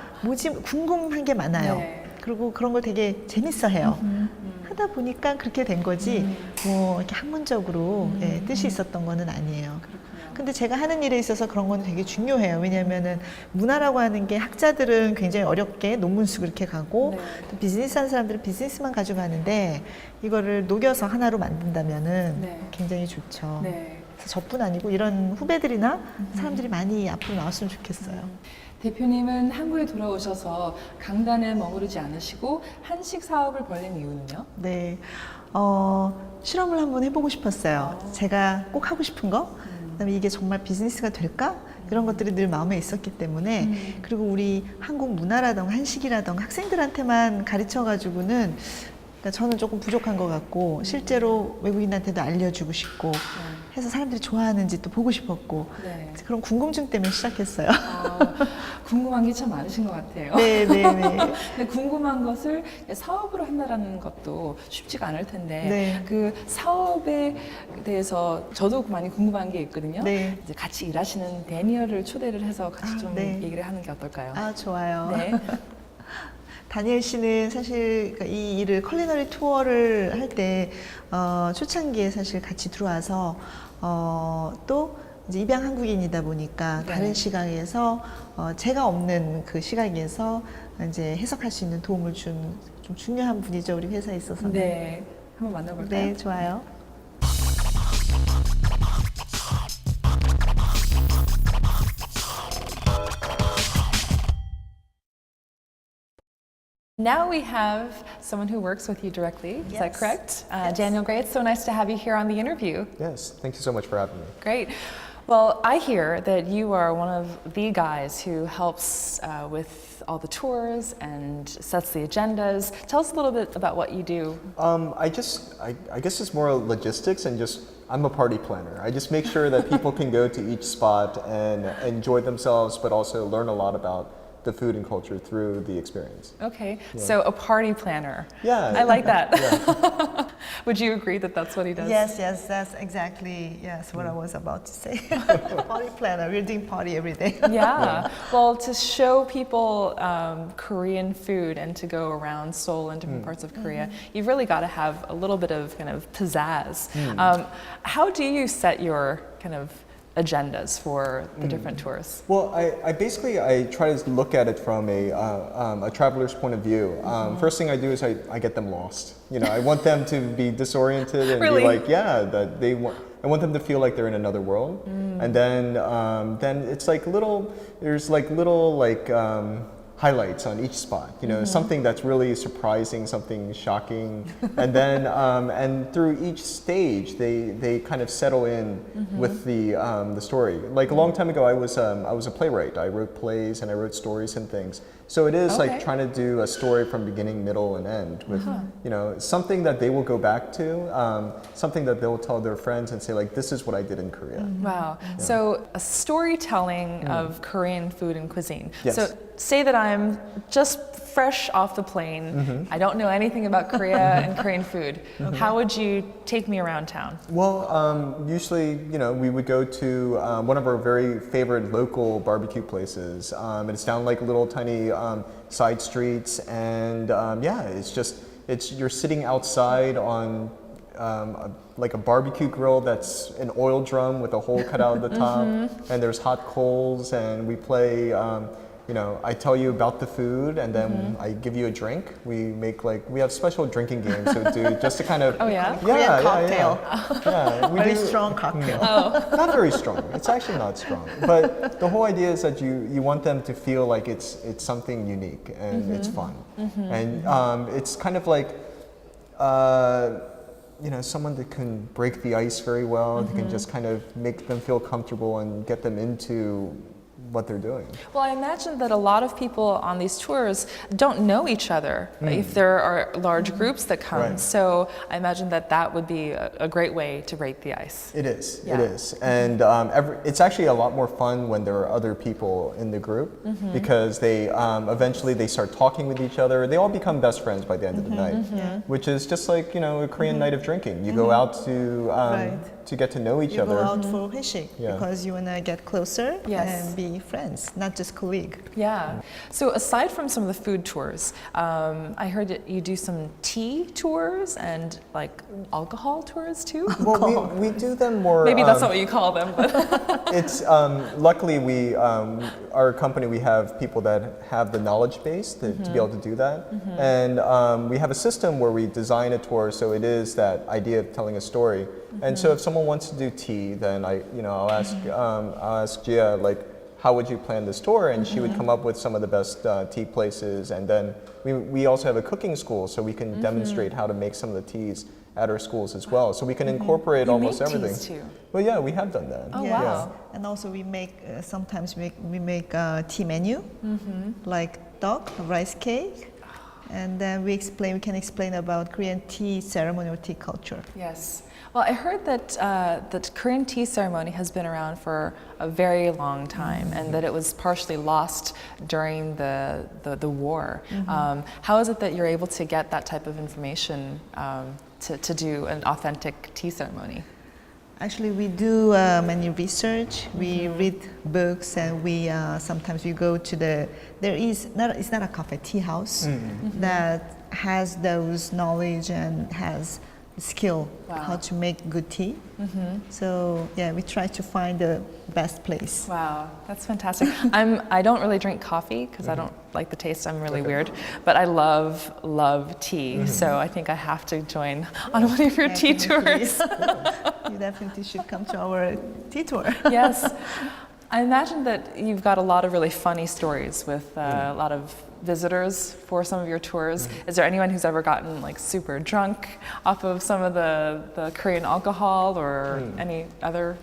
궁금한 게 많아요. 네. 그리고 그런 걸 되게 재밌어 해요. 하다 보니까 그렇게 된 거지, 이렇게 학문적으로 뜻이 있었던 거는 아니에요. 근데 제가 하는 일에 있어서 그런 건 되게 중요해요. 왜냐하면은 문화라고 하는 게 학자들은 굉장히 어렵게 논문 쓰고 이렇게 가고 네. 또 비즈니스 하는 사람들은 비즈니스만 가져가는데 이거를 녹여서 하나로 만든다면은 네. 굉장히 좋죠. 네. 그래서 저뿐 아니고 이런 후배들이나 사람들이 많이 앞으로 나왔으면 좋겠어요. 대표님은 한국에 돌아오셔서 강단에 머무르지 않으시고 한식 사업을 벌린 이유는요? 네, 실험을 한번 해보고 싶었어요. 제가 꼭 하고 싶은 거, 그다음에 이게 정말 비즈니스가 될까? 이런 것들이 늘 마음에 있었기 때문에 그리고 우리 한국 문화라던가 한식이라던가 학생들한테만 가르쳐가지고는 그러니까 저는 조금 부족한 것 같고 실제로 외국인한테도 알려주고 싶고 해서 사람들이 좋아하는지 또 보고 싶었고 네. 그런 궁금증 때문에 시작했어요. 궁금한 게 참 많으신 것 같아요. 네, 네, 네. 근데 궁금한 것을 사업으로 한다라는 것도 쉽지가 않을 텐데 네. 그 사업에 대해서 저도 많이 궁금한 게 있거든요. 네. 이제 같이 일하시는 데니얼을 초대를 해서 같이 좀 네. 얘기를 하는 게 어떨까요? 아, 좋아요. 네. 다니엘 씨는 사실 그러니까 이 일을 컬리너리 투어를 할 때 초창기에 사실 같이 들어와서 또 이제 입양 한국인이다 보니까 네. 다른 시각에서 제가 없는 그 시각에서 이제 해석할 수 있는 도움을 준 좀 중요한 분이죠 우리 회사에 있어서는. 네. 한번 만나볼까요? 네, 좋아요. Now we have someone who works with you directly. Is that Yes. correct? Yes. Daniel Gray, it's so nice to have you here on the interview. Yes, thank you so much for having me. Great. Well, I hear that you are one of the guys who helps with all the tours and sets the agendas. Tell us a little bit about what you do. I guess it's more logistics and just I'm a party planner. I just make sure that people can go to each spot and enjoy themselves, but also learn a lot about the food and culture through the experience. Okay, so a party planner. Yeah. I like that. Would you agree that that's what he does? Yes, yes, that's exactly what I was about to say. Party planner, we're doing party every day. Yeah. Well, to show people Korean food and to go around Seoul and different parts of Korea, you've really got to have a little bit of kind of pizzazz. How do you set your kind of agendas for the different tours? Well, I basically try to look at it from a traveler's point of view. First thing I do is I get them lost. You know, I want them to be disoriented and Really? be like, yeah, that they want. I want them to feel like they're in another world. And then it's like there's little highlights on each spot. You know, something that's really surprising, something shocking, and then and through each stage they kind of settle in with the story. Like a long time ago, I was a playwright. I wrote plays and I wrote stories and things. So it is Okay. like trying to do a story from beginning, middle, and end with you know something that they will go back to, something that they'll tell their friends and say like, this is what I did in Korea. Wow. So a storytelling of Korean food and cuisine. Yes. So say that I'm just fresh off the plane. I don't know anything about Korea and Korean food. How would you take me around town? Well, usually, you know, we would go to one of our very favorite local barbecue places. And it's down like little tiny side streets, and yeah, you're sitting outside on like a barbecue grill that's an oil drum with a hole cut out at the top, and there's hot coals, and we play. You know, I tell you about the food, and then I give you a drink. We have special drinking games so do just to kind of Oh, yeah? Korean cocktail. yeah, we Very do- strong cocktail. Not very strong. It's actually not strong. But the whole idea is that you want them to feel like it's something unique and it's fun. And it's kind of like, you know, someone that can break the ice very well. They can just kind of make them feel comfortable and get them into what they're doing. Well, I imagine that a lot of people on these tours don't know each other if there are large groups that come. Right. So I imagine that would be a great way to break the ice. It is. Yeah. It is, and it's actually a lot more fun when there are other people in the group because they eventually they start talking with each other. They all become best friends by the end of the night, which is just like you know a Korean night of drinking. You go out to get to know each You other. go out for 회식 Yeah. because you want to get closer Yes. and be friends, not just colleague. Yeah. So aside from some of the food tours, I heard that you do some tea tours and like alcohol tours too. Well, we do them more. Maybe that's not what you call them, but It's luckily we our company we have people that have the knowledge base to be able to do that, and we have a system where we design a tour so it is that idea of telling a story. And so if someone wants to do tea, then I'll ask Gia like, how would you plan this tour? And she would come up with some of the best tea places, and then we also have a cooking school so we can demonstrate how to make some of the teas at our schools as well, so we can incorporate almost make everything. teas too. Well, yeah, we have done that. Oh, Yes. wow. And also we make sometimes we make tea menu like dog rice cake, and then we can explain about Korean tea ceremony or tea culture. yes. Well, I heard that that Korean tea ceremony has been around for a very long time, and that it was partially lost during the war. How is it that you're able to get that type of information to do an authentic tea ceremony? Actually, we do many research. We read books, and we sometimes we go to it's not a cafe, tea house that has those knowledge and has skill how to make good tea. So yeah, we try to find the best place. Wow, that's fantastic. I don't really drink coffee because I don't like the taste. I'm really weird, but I love tea. So I think I have to join on one of your tea tours. You definitely should come to our tea tour. Yes, I imagine that you've got a lot of really funny stories with a lot of visitors for some of your tours. Is there anyone who's ever gotten like super drunk off of some of the Korean alcohol or any other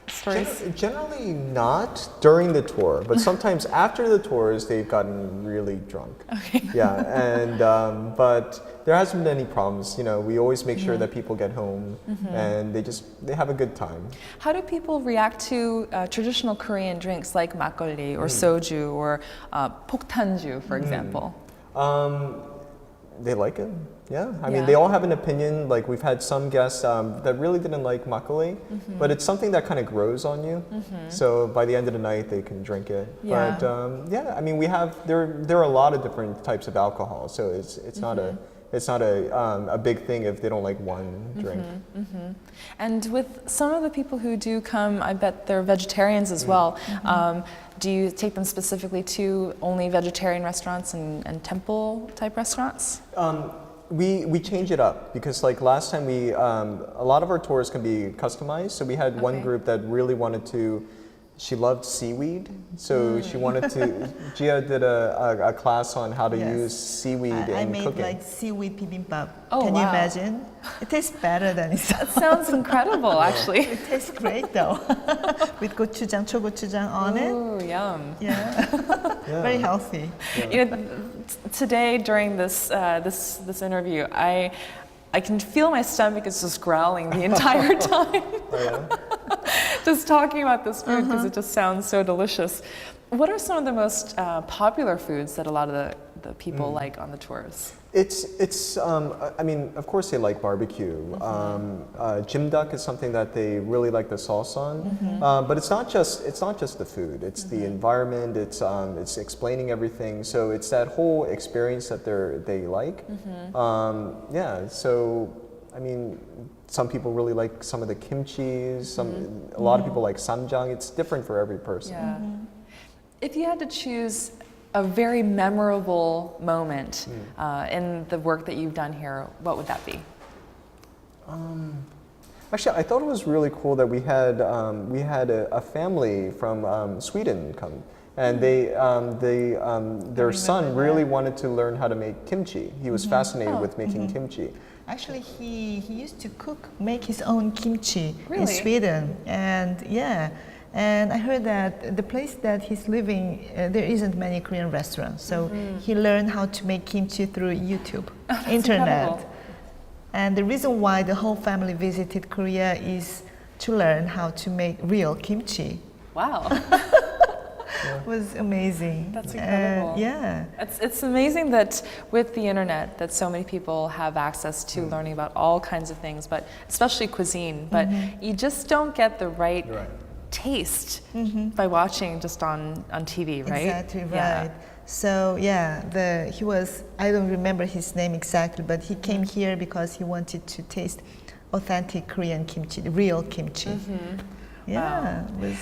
stories? Generally not during the tour, but sometimes after the tours they've gotten really drunk. Okay. Yeah, and but there hasn't been any problems. We always make sure that people get home and they have a good time. How do people react to traditional Korean drinks like makgeolli or soju or poktanju, for example? They like it. Yeah, I mean, they all have an opinion. Like we've had some guests that really didn't like makgeolli, but it's something that kind of grows on you. So by the end of the night, they can drink it. Yeah. But yeah, I mean, there are a lot of different types of alcohol, so it's not a big thing if they don't like one drink. And with some of the people who do come, I bet they're vegetarians as well. Do you take them specifically to only vegetarian restaurants and temple type restaurants? We change it up because like last time a lot of our tours can be customized. So we had one group that really wanted to, she loved seaweed. So she wanted to, Gia did a class on how to use seaweed in I made cooking. like seaweed bibimbap. Oh, Can you wow. imagine? It tastes better than it sounds. Sounds incredible, actually. It tastes great though, with gochujang, chogochujang on it. Oh, yum. Yeah, very healthy. You know, today during this this interview, I can feel my stomach is just growling the entire time. Just talking about this food because it just sounds so delicious. What are some of the most popular foods that a lot of the people like on the tours? It's I mean, of course they like barbecue. Jimduck is something that they really like the sauce on. But it's not just the food. It's the environment. It's explaining everything. So it's that whole experience that they like. Yeah. So I mean, some people really like some of the kimchi. A lot of people like samjang. It's different for every person. Yeah. If you had to choose a very memorable moment in the work that you've done here, what would that be? Actually, I thought it was really cool that we had a family from Sweden come, and their son really wanted to learn how to make kimchi. He was fascinated with making kimchi. Actually, he used to make his own kimchi Really? in Sweden, and yeah. And I heard that the place that he's living, there isn't many Korean restaurants. So he learned how to make kimchi through YouTube, internet. incredible. And the reason why the whole family visited Korea is to learn how to make real kimchi. Wow. It was amazing. That's incredible. Yeah. It's amazing that with the internet that so many people have access to learning about all kinds of things, but especially cuisine. But you just don't get the right taste by watching just on TV, right? Exactly right. Yeah. So yeah, he was, I don't remember his name exactly, but he came here because he wanted to taste authentic Korean kimchi, real kimchi. Yeah, it was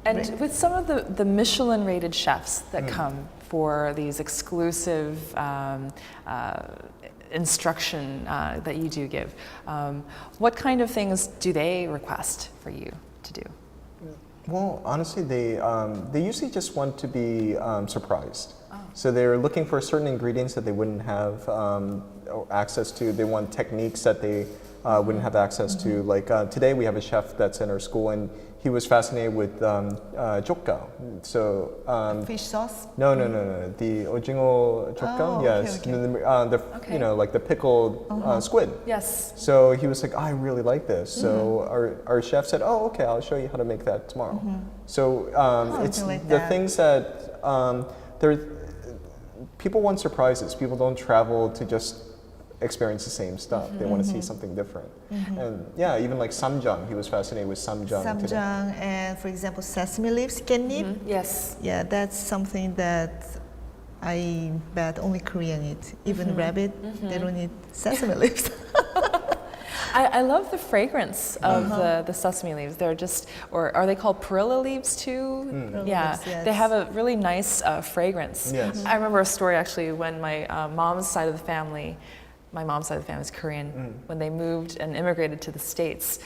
And great. with some of the Michelin-rated chefs that come for these exclusive instruction that you do give, what kind of things do they request for you to do? Well, honestly, they usually just want to be surprised. So they're looking for certain ingredients that they wouldn't have access to. They want techniques that they wouldn't have access to. Like today, we have a chef that's in our school, and he was fascinated with jokgao. So Fish sauce. no, the ojingo jokgao. Oh, Yes, okay. Okay. you know, like the pickled squid. Yes. So he was like, I really like this. So our chef said, oh, okay, I'll show you how to make that tomorrow. So it's Something like the that. things that people want surprises. People don't travel to just experience the same stuff. They want to see something different. And yeah, even like samjang, he was fascinated with samjang. today. Samjang and, for example, sesame leaves, 깻잎. Yes. Yeah, that's something that I bet only Korean eat. Even rabbit, they don't eat sesame leaves. I love the fragrance of the sesame leaves. They're just, or are they called perilla leaves too? Perilla Yeah, leaves, yes. they have a really nice fragrance. Yes. I remember a story actually when my mom's side of the family is Korean. When they moved and immigrated to the States,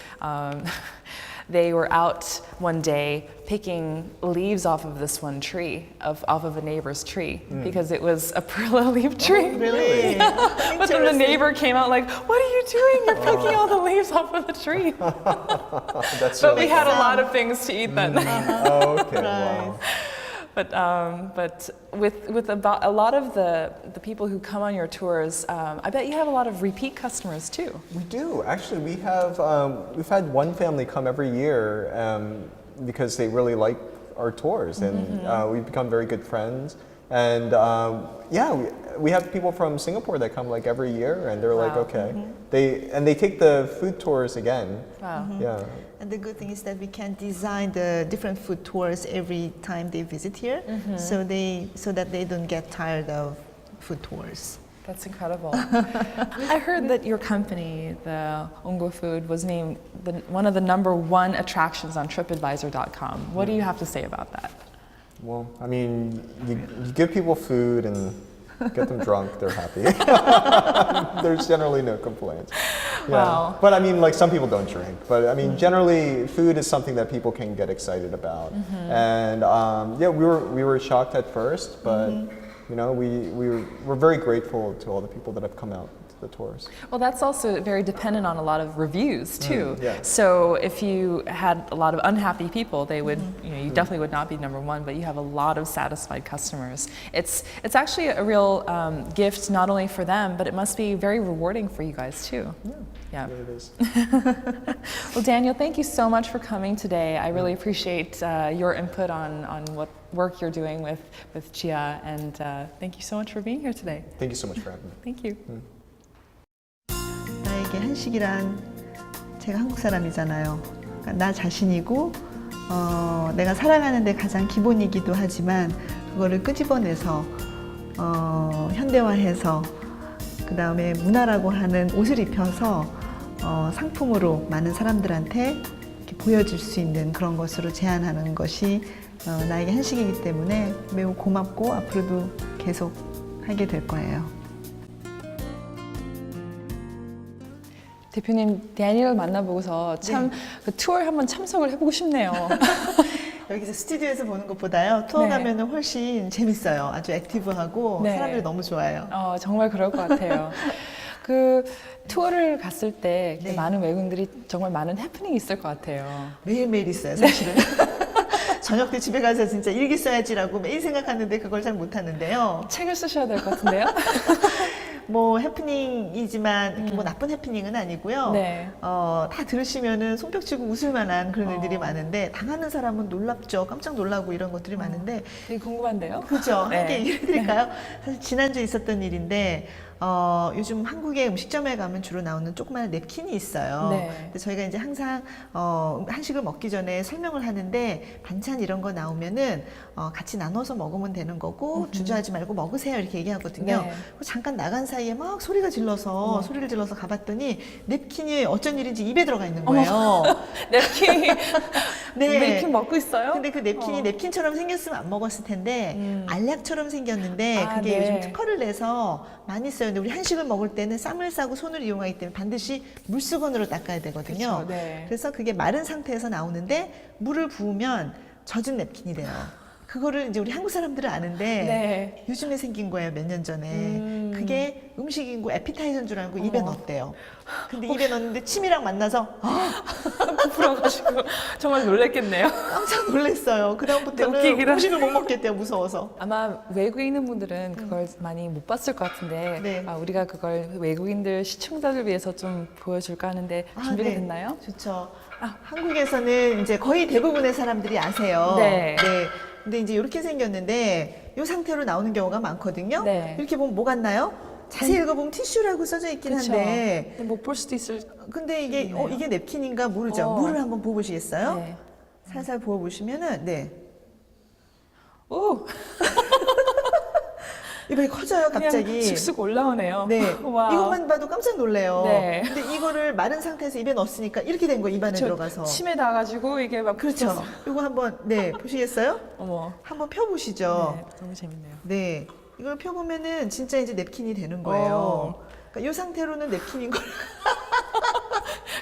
they were out one day picking leaves off of this one tree, off of a neighbor's tree, because it was a perilla leaf tree. Really? But then the neighbor came out like, "What are you doing? You're picking all the leaves off of the tree." That's But we really had a lot of things to eat then. oh, okay, wow. But with about a lot of the people who come on your tours, I bet you have a lot of repeat customers too. We do actually. We have we've had one family come every year because they really like our tours, and we've become very good friends. And yeah, we have people from Singapore that come like every year, and they're like, Wow. okay, they take the food tours again. Wow. Yeah. And the good thing is that we can design the different food tours every time they visit here, so that they don't get tired of food tours. That's incredible. I heard that your company, the Ongo Food, was named one of the #1 attractions on TripAdvisor.com. What do you have to say about that? Well, I mean, you give people food and get them drunk, they're happy. There's generally no complaints. Yeah. Wow. But I mean, like some people don't drink, but I mean, generally, food is something that people can get excited about. And yeah, we were shocked at first, but you know, we're very grateful to all the people that have come out to the tours. Well, that's also very dependent on a lot of reviews too. yes. So if you had a lot of unhappy people, they would, you know, you definitely would not be #1, but you have a lot of satisfied customers. It's actually a real gift not only for them, but it must be very rewarding for you guys too. Yeah. It is. Well, Daniel, thank you so much for coming today. I really appreciate your input on what work you're doing with Chia, and thank you so much for being here today. Thank you so much for having me. Thank you. 나에게 한식이란 제가 한국 사람이잖아요. 그러니까 나 자신이고 내가 살아가는데 가장 기본이기도 하지만 그거를 끄집어내서 현대화해서 그 다음에 문화라고 하는 옷을 입혀서 상품으로 많은 사람들한테 이렇게 보여줄 수 있는 그런 것으로 제안하는 것이 나에게 한식이기 때문에 매우 고맙고 앞으로도 계속 하게 될 거예요. 대표님, 데니얼 만나보고서 참 그 투어에 한번 참석을 해보고 싶네요. 여기서 스튜디오에서 보는 것보다요. 투어 네. 가면은 훨씬 재밌어요. 아주 액티브하고 네. 사람들이 너무 좋아해요. 정말 그럴 것 같아요. 그 투어를 갔을 때 네. 많은 외국인들이 정말 많은 해프닝이 있을 것 같아요. 매일매일 있어요, 사실은. 저녁 때 집에 가서 진짜 일기 써야지라고 매일 생각하는데 그걸 잘 못하는데요. 책을 쓰셔야 될 것 같은데요? 뭐 해프닝이지만 이렇게 뭐 나쁜 해프닝은 아니고요. 네. 다 들으시면은 손뼉치고 웃을 만한 그런 일들이 많은데 당하는 사람은 놀랍죠. 깜짝 놀라고 이런 것들이 많은데 되게 궁금한데요? 그죠? 네. 함께 얘기해 드릴까요? 사실 지난주에 있었던 일인데 요즘 한국의 음식점에 가면 주로 나오는 조그마한 냅킨이 있어요. 네. 근데 저희가 이제 항상 한식을 먹기 전에 설명을 하는데 반찬 이런 거 나오면은 같이 나눠서 먹으면 되는 거고 주저하지 말고 먹으세요 이렇게 얘기하거든요. 네. 잠깐 나간 사이에 막 소리를 질러서 가봤더니 냅킨이 어쩐 일인지 입에 들어가 있는 거예요. 냅킨이 네. 냅킨 먹고 있어요? 근데 그 냅킨이 냅킨처럼 생겼으면 안 먹었을 텐데 알약처럼 생겼는데 아, 그게 네. 요즘 특허를 내서 많이 써요. 근데 우리 한식을 먹을 때는 쌈을 싸고 손을 이용하기 때문에 반드시 물수건으로 닦아야 되거든요. 그쵸, 네. 그래서 그게 마른 상태에서 나오는데 물을 부으면 젖은 냅킨이 돼요. 그거를 이제 우리 한국 사람들은 아는데 네. 요즘에 생긴 거예요. 몇 년 전에. 그게 음식인 거 에피타이저인 줄 알고 입에 넣었대요. 근데 입에 넣었는데 침이랑 만나서 부풀어가지고 정말 놀랬겠네요. 깜짝 놀랐어요. 그다음부터는 웃기긴 한데. 음식을 못 먹겠대요. 무서워서. 아마 외국에 있는 분들은 그걸 많이 못 봤을 것 같은데 네. 우리가 그걸 외국인들 시청자들 위해서 좀 보여줄까 하는데 준비가 네. 됐나요? 좋죠. 한국에서는 이제 거의 대부분의 사람들이 아세요. 네. 근데 이제 이렇게 생겼는데 이 상태로 나오는 경우가 많거든요. 네. 이렇게 보면 뭐 같나요? 자세히 읽어보면 티슈라고 써져 있긴 그쵸. 한데 못 볼 수도 있을. 근데 이게 있네요. 이게 냅킨인가 모르죠. 물을 한번 부어보시겠어요? 네. 살살 부어보시면은 네. 오, 이번에 커져요 갑자기. 그냥 쑥쑥 올라오네요. 네. 와. 이것만 봐도 깜짝 놀래요. 네. 근데 이거를 마른 상태에서 입에 넣었으니까 이렇게 된 거예요. 입안에 들어가서. 침에 닿아가지고 이게 막 그렇죠. 붙었어. 이거 한번 보시겠어요? 어머. 한번 펴보시죠. 네, 너무 재밌네요. 네. 이걸 펴보면은 진짜 이제 냅킨이 되는 거예요. 그러니까 이 상태로는 냅킨인 걸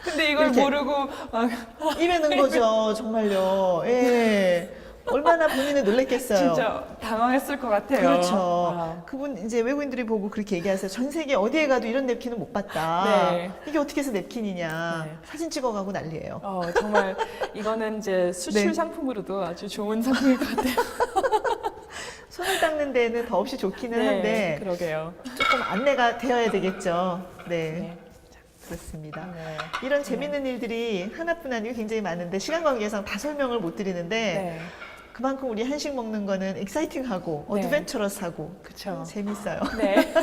근데 이걸 이렇게. 모르고 막 입에 넣은 거죠. 정말요. 예. 얼마나 본인은 놀랬겠어요. 진짜 당황했을 것 같아요. 그렇죠. 와. 그분 이제 외국인들이 보고 그렇게 얘기하세요. 전 세계 어디에 가도 이런 냅킨은 못 봤다. 네. 이게 어떻게 해서 냅킨이냐. 네. 사진 찍어가고 난리예요. 정말 이거는 이제 수출 네. 상품으로도 아주 좋은 상품일 것 같아요. 손을 닦는 데는 더없이 좋기는 한데 그러게요. 조금 안내가 되어야 되겠죠. 네. 네. 그렇습니다. 네. 이런 재밌는 일들이 하나뿐 아니고 굉장히 많은데 시간 관계상 다 설명을 못 드리는데 네. 그만큼 우리 한식 먹는 거는 익사이팅하고 네. 어드벤처러스하고 그쵸. 재밌어요. 네.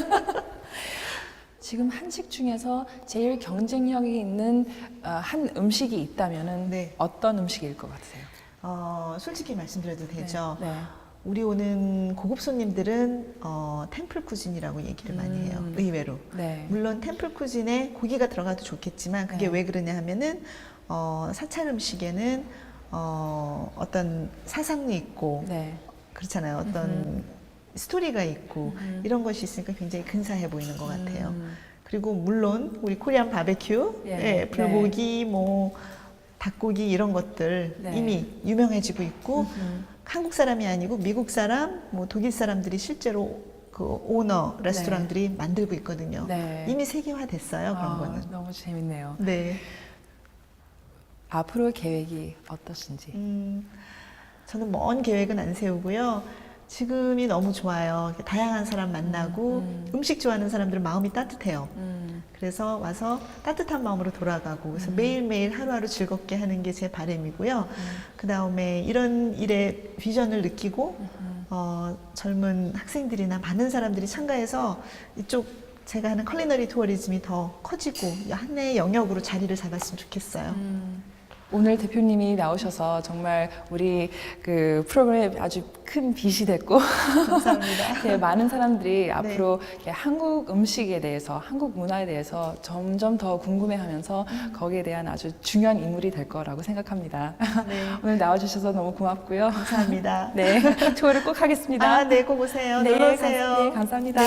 지금 한식 중에서 제일 경쟁력이 있는 한 음식이 있다면은 네. 어떤 음식일 것 같으세요? 솔직히 말씀드려도 되죠. 네. 우리 오는 고급 손님들은 템플 쿠진이라고 얘기를 많이 해요. 의외로. 네. 물론 템플 쿠진에 고기가 들어가도 좋겠지만 그게 네. 왜 그러냐 하면은 사찰 음식에는 어떤 사상이 있고 네. 그렇잖아요. 어떤 스토리가 있고 이런 것이 있으니까 굉장히 근사해 보이는 것 같아요. 그리고 물론 우리 코리안 바베큐, 예. 불고기, 뭐 닭고기 이런 것들 네. 이미 유명해지고 있고 한국 사람이 아니고 미국 사람, 뭐 독일 사람들이 실제로 그 오너 레스토랑들이 만들고 있거든요. 네. 이미 세계화됐어요. 그런 거는. 너무 재밌네요. 네. 앞으로 계획이 어떠신지? 저는 먼 계획은 안 세우고요. 지금이 너무 좋아요. 다양한 사람 만나고 음식 좋아하는 사람들은 마음이 따뜻해요. 그래서 와서 따뜻한 마음으로 돌아가고 그래서 매일매일 하루하루 즐겁게 하는 게 제 바람이고요. 그 다음에 이런 일에 비전을 느끼고 젊은 학생들이나 많은 사람들이 참가해서 이쪽 제가 하는 컬리너리 투어리즘이 더 커지고 하나의 영역으로 자리를 잡았으면 좋겠어요. 오늘 대표님이 나오셔서 정말 우리 그 프로그램에 아주 큰 빛이 됐고 감사합니다. 네, 많은 사람들이 앞으로 이렇게 한국 음식에 대해서 한국 문화에 대해서 점점 더 궁금해하면서 거기에 대한 아주 중요한 인물이 될 거라고 생각합니다. 네. 오늘 나와주셔서 너무 고맙고요. 감사합니다. 네, 투어를 꼭 하겠습니다. 네, 꼭 오세요. 놀러 오세요. 감사합니다.